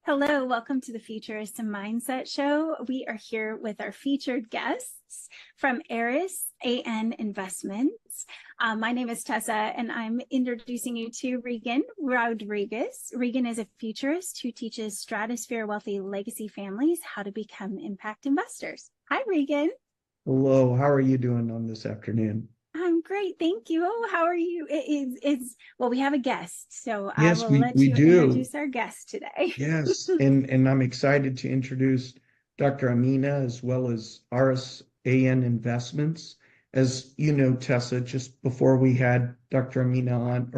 Hello, welcome to the Futurist and Mindset Show. We are here with our featured guests from ARRIS A.N. Investments. My name is Tessa, and I'm introducing you to Reagan Rodriguez. Reagan is a futurist who teaches stratosphere wealthy legacy families how to become impact investors. Hi, Reagan. Hello, how are you doing on this afternoon? I'm great, thank you. Oh, how are you? Well, we have a guest, so I Yes, will we, let we you do. introduce our guest today. Yes, and I'm excited to introduce Dr. Amina as well as ARRIS A.N. Investments. As you know, Tessa, just before we had Dr. Amina on,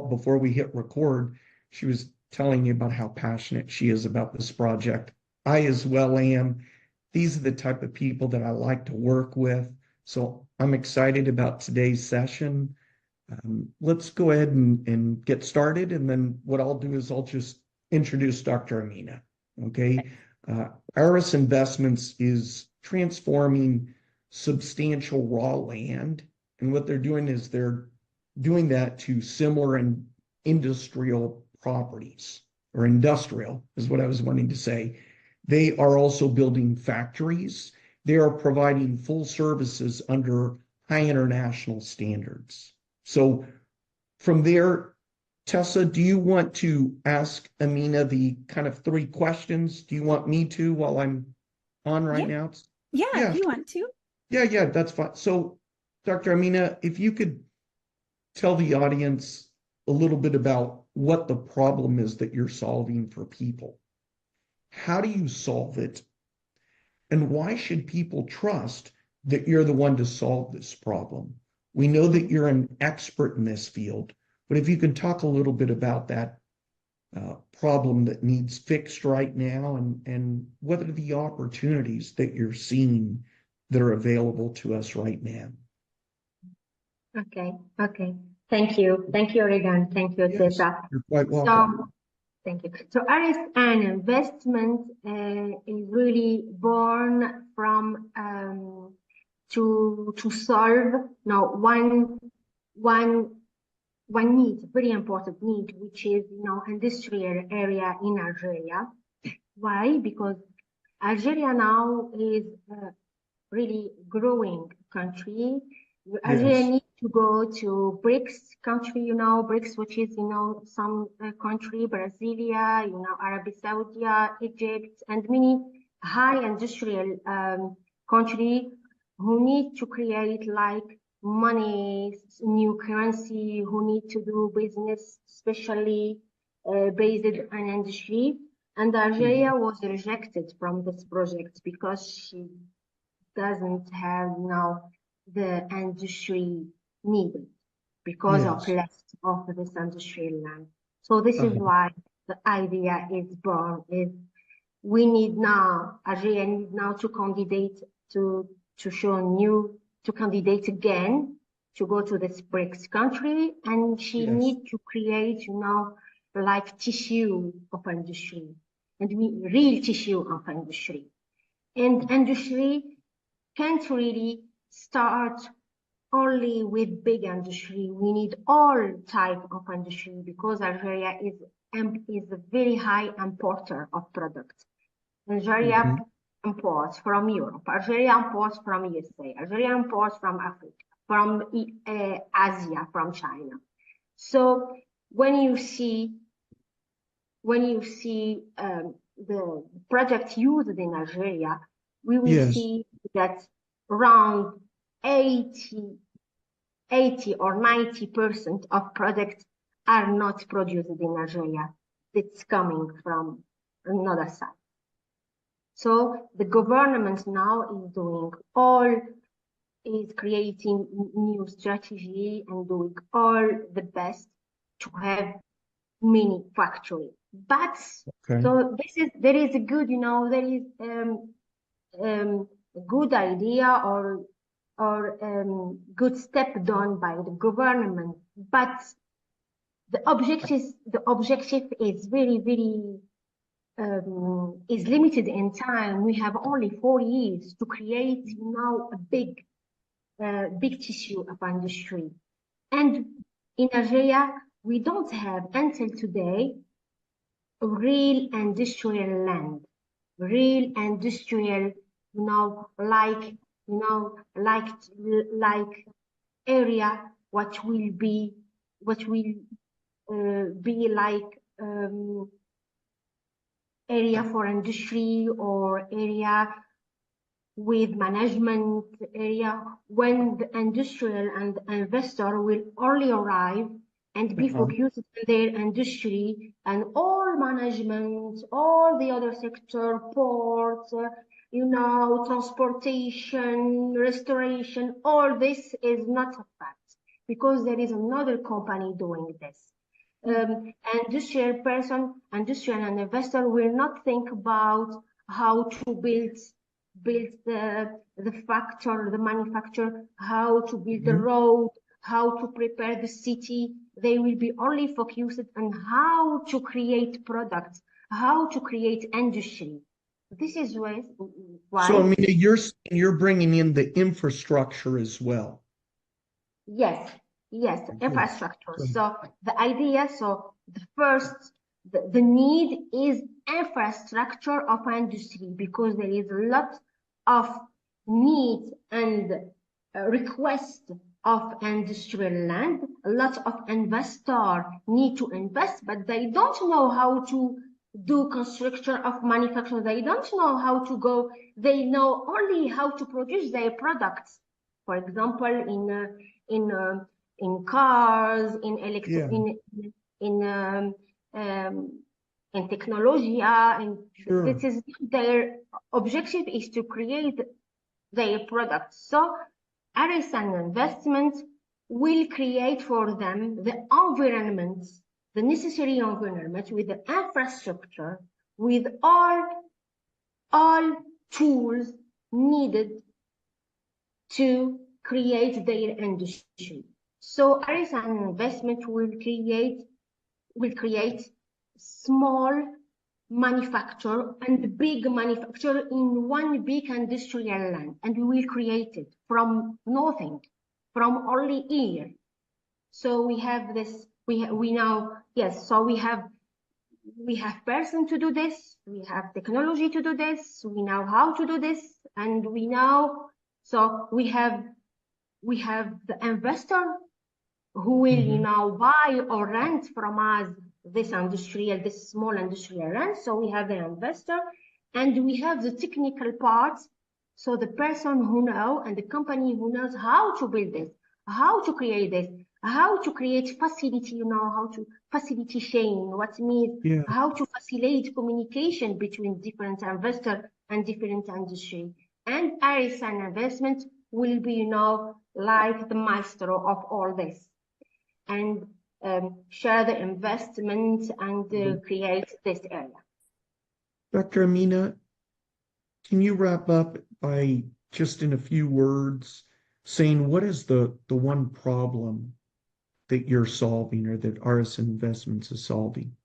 before we hit record, she was telling me about how passionate she is about this project. I as well am. These are the type of people that I like to work with. So I'm excited about today's session. Let's go ahead and get started. And then what I'll do is I'll just introduce Dr. Amina. Okay. ARRIS Investments is transforming substantial raw land. And what they're doing is they're doing that to similar and industrial properties, or industrial is what I was wanting to say. They are also building factories. They are providing full services under high international standards. So from there, Tessa, do you want to ask Amina the kind of three questions? Do you want me to while I'm on right Yeah, now? yeah, if Yeah, you want to. yeah, that's fine. So, Dr. Amina, if you could tell the audience a little bit about what the problem is that you're solving for people. How do you solve it? And why should people trust that you're the one to solve this problem? We know that you're an expert in this field, but if you can talk a little bit about that problem that needs fixed right now, and what are the opportunities that you're seeing that are available to us right now? Okay. Thank you. Thank you, Reagan. Thank you, Yes, Tessa. you're quite welcome. Thank you. So ARRIS A.N. Investment is really born from to solve one need, very important need, which is industrial area in Algeria. Why? Because Algeria now is really growing country. Algeria Yes, needs to go to BRICS country, BRICS, which is, some country, Brasilia, Arabia Saudi, Egypt, and many high industrial country who need to create like money, new currency, who need to do business, especially based on industry. And Algeria was rejected from this project because she doesn't have now the industry needed because of yes. less of this industrial land. So this is why the idea is born, is we need now, Algeria needs now to candidate to candidate again to go to this BRICS country, and she Yes. need to create, like tissue of industry, and real tissue of industry. And industry can't really start only with big industry. We need all type of industry because Algeria is a very high importer of products. Algeria imports from Europe. Algeria imports from USA. Algeria imports from Africa, from Asia, from China. So when you see the project used in Algeria, we will Yes. see that around 80 or 90% of products are not produced in Algeria. It's coming from another side. So the government now is creating new strategy and doing all the best to have many factories. But Okay. so there is a good, a good idea or good step done by the government, but the objective is very is limited in time. We have only 4 years to create a big tissue of industry, and in Algeria we don't have until today real industrial land, real industrial, like area, what will be like area for industry or area with management area, when the industrial and investor will only arrive and be focused on their industry, and all management, all the other sector, ports, transportation, restoration, all this is not a fact, because there is another company doing this. Industrial and investor will not think about how to build the manufacture, how to build the road, how to prepare the city. They will be only focused on how to create products, how to create industry. This is why. So, Amina, you're bringing in the infrastructure as well. Yes, infrastructure. So the idea, the need is infrastructure of industry, because there is a lot of need and request of industrial land. A lot of investors need to invest, but they don't know how to do construction of manufacture. They don't know how to go. They know only how to produce their products. For example, in cars, in technology, and this is their objective, is to create their products. So ARRIS A.N. investment will create for them the environment, the necessary environment, with the infrastructure, with all tools needed to create their industry. So ARRIS A.N. investment will create small manufacture and big manufacture in one big industrial land, and we will create it from nothing, from only air. So we have this. We have person to do this. We have technology to do this. We know how to do this, and we know. So we have the investor who will buy or rent from us this small industrial land. So we have the investor, and we have the technical parts. So the person who knows, and the company who knows how to build this, how to create this, how to create facility, how to facility chain, what means, how to facilitate communication between different investors and different industry. And ARRIS A.N. investment will be, like the maestro of all this, and share the investment and create this area. Dr. Amina, can you wrap up by just in a few words saying what is the one problem that you're solving, or that ARRIS Investments is solving?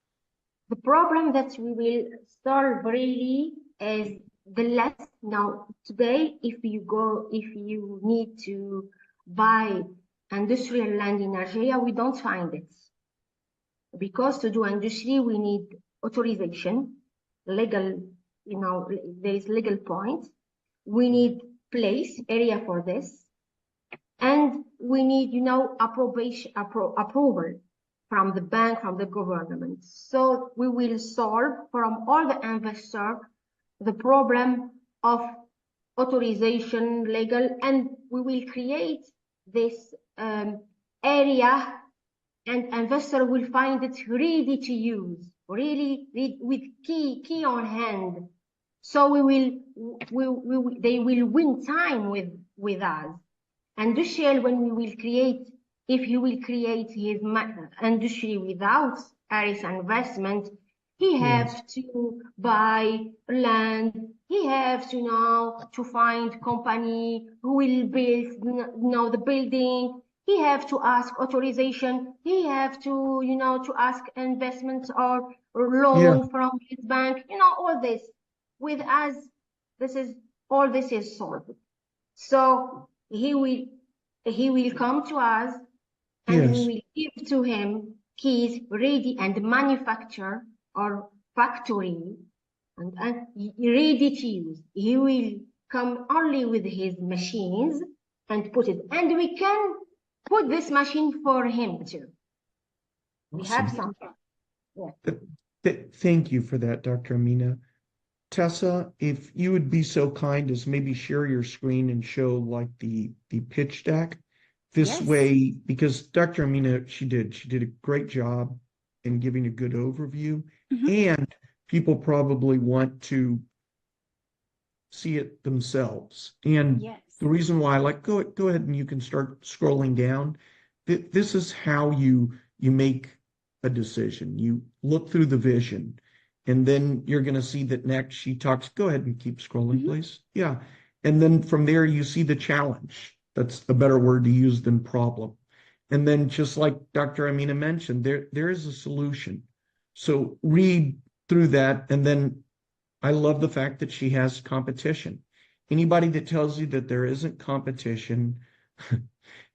The problem that we will solve really is the less. Now today, if you need to buy industrial land in Algeria, we don't find it, because to do industry we need authorization, legal, there is legal point. We need place, area for this, and we need, approval from the bank, from the government. So we will solve from all the investors the problem of authorization, legal, and we will create this area, and investor will find it ready to use, really with key on hand. So they will win time with us. Industrial, when we will create, if you will create his industry without ARRIS investment, he has to buy land. He has to to find company who will build the building. He have to ask authorization. He have to to ask investments or loan from his bank. All this. With us, all this is solved. So he will come to us, and we will give to him keys ready and manufacture, or factory and ready to use. He will come only with his machines and put it. And we can put this machine for him too. We have Awesome. something. Yeah. Thank you for that, Dr. Amina. Tessa, if you would be so kind as maybe share your screen and show like the pitch deck. This way, because Dr. Amina, she did a great job in giving a good overview, and people probably want to see it themselves. And the reason why I like, go ahead and you can start scrolling down. This is how you make a decision. You look through the vision, and then you're going to see that next she talks. Go ahead and keep scrolling, please. Yeah. And then from there, you see the challenge. That's a better word to use than problem. And then just like Dr. Amina mentioned, there is a solution. So read through that. And then I love the fact that she has competition. Anybody that tells you that there isn't competition,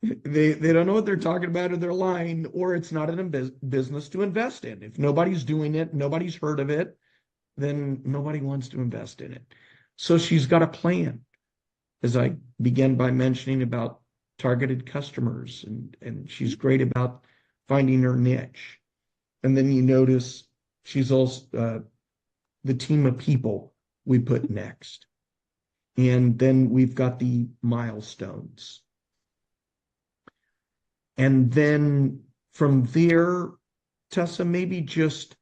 they don't know what they're talking about, or they're lying, or it's not a business to invest in. If nobody's doing it, nobody's heard of it, then nobody wants to invest in it. So she's got a plan, as I began by mentioning about targeted customers, and she's great about finding her niche. And then you notice she's also the team of people we put next. And then we've got the milestones. And then from there, Tessa, maybe just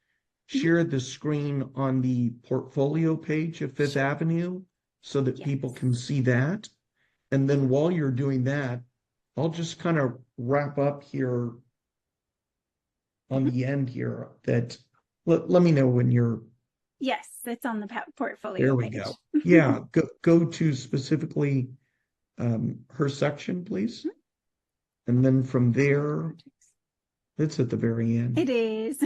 share the screen on the portfolio page of Fifth Avenue so that people can see that. And then while you're doing that, I'll just kind of wrap up here on the end here that let me know when you're. Yes, it's on the portfolio There we page. go. Yeah, go to specifically her section, please. And then from there, it's at the very end. It is.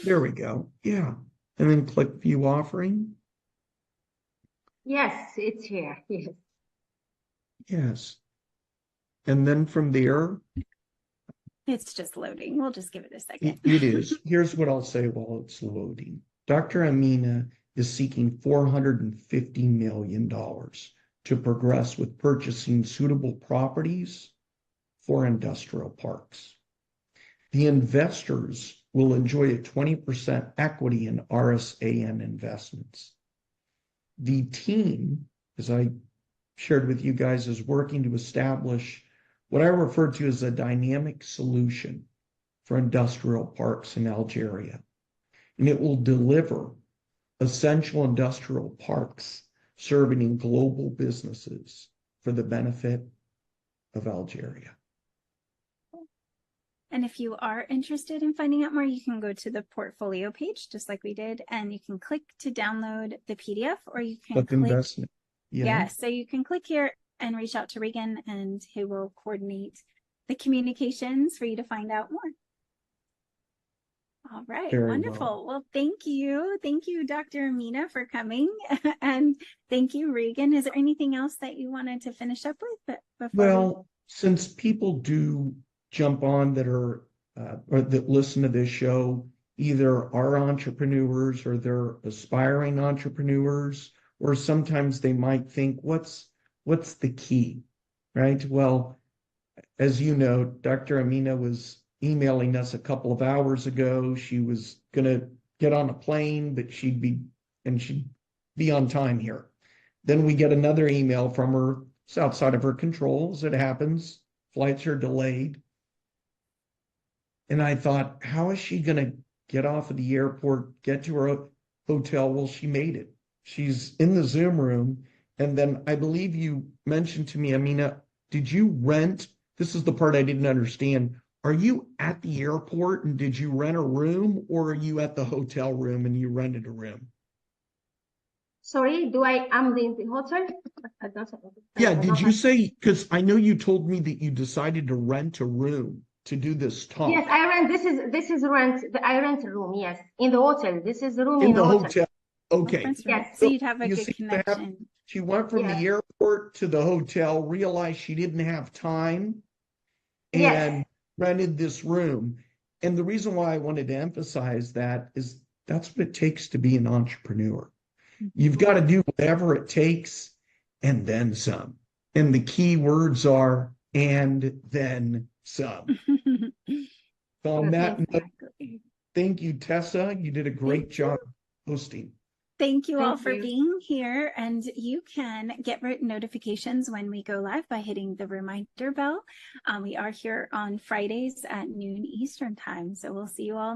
There we go. Yeah. And then click View Offering. Yes, it's here. Yes. Yes. And then from there, it's just loading. We'll just give it a second. It is. Here's what I'll say while it's loading. Dr. Amina is seeking $450 million to progress with purchasing suitable properties for industrial parks. The investors will enjoy a 20% equity in ARRIS A.N. investments. The team, as I shared with you guys, is working to establish what I refer to as a dynamic solution for industrial parks in Algeria. And it will deliver essential industrial parks serving global businesses for the benefit of Algeria. And if you are interested in finding out more, you can go to the portfolio page, just like we did, and you can click to download the PDF, or you can click investment. Yeah, so you can click here and reach out to Reagan, and he will coordinate the communications for you to find out more. All right, Very wonderful. Well, thank you. Thank you, Dr. Amina, for coming. And thank you, Reagan. Is there anything else that you wanted to finish up with? Well, since people do jump on that are or that listen to this show, either are entrepreneurs or they're aspiring entrepreneurs, or sometimes they might think, what's the key, right? Well, as you know, Dr. Amina was emailing us a couple of hours ago. She was going to get on a plane, but she'd be on time here. Then we get another email from her. It's outside of her control, as it happens. Flights are delayed. And I thought, how is she going to get off of the airport, get to her hotel? Well, she made it. She's in the Zoom room. And then I believe you mentioned to me, Amina, did you rent? This is the part I didn't understand. Are you at the airport and did you rent a room, or are you at the hotel room and you rented a room? Sorry, I'm in the hotel? Yeah, did you say, because I know you told me that you decided to rent a room to do this talk. Yes, I rent, this is rent, I rent a room, yes, in the hotel. This is the room in the hotel. Okay. Yes, so you'd have a good connection. She went from the airport to the hotel, realized she didn't have time, and rented this room. And the reason why I wanted to emphasize that is That's what it takes to be an entrepreneur. You've got to do whatever it takes and then some. And the key words are and then some. So on that note, thank you, Tessa. You did a great job hosting. Thank you all Thank for you. being here. And you can get notifications when we go live by hitting the reminder bell. We are here on Fridays at noon Eastern time. So we'll see you all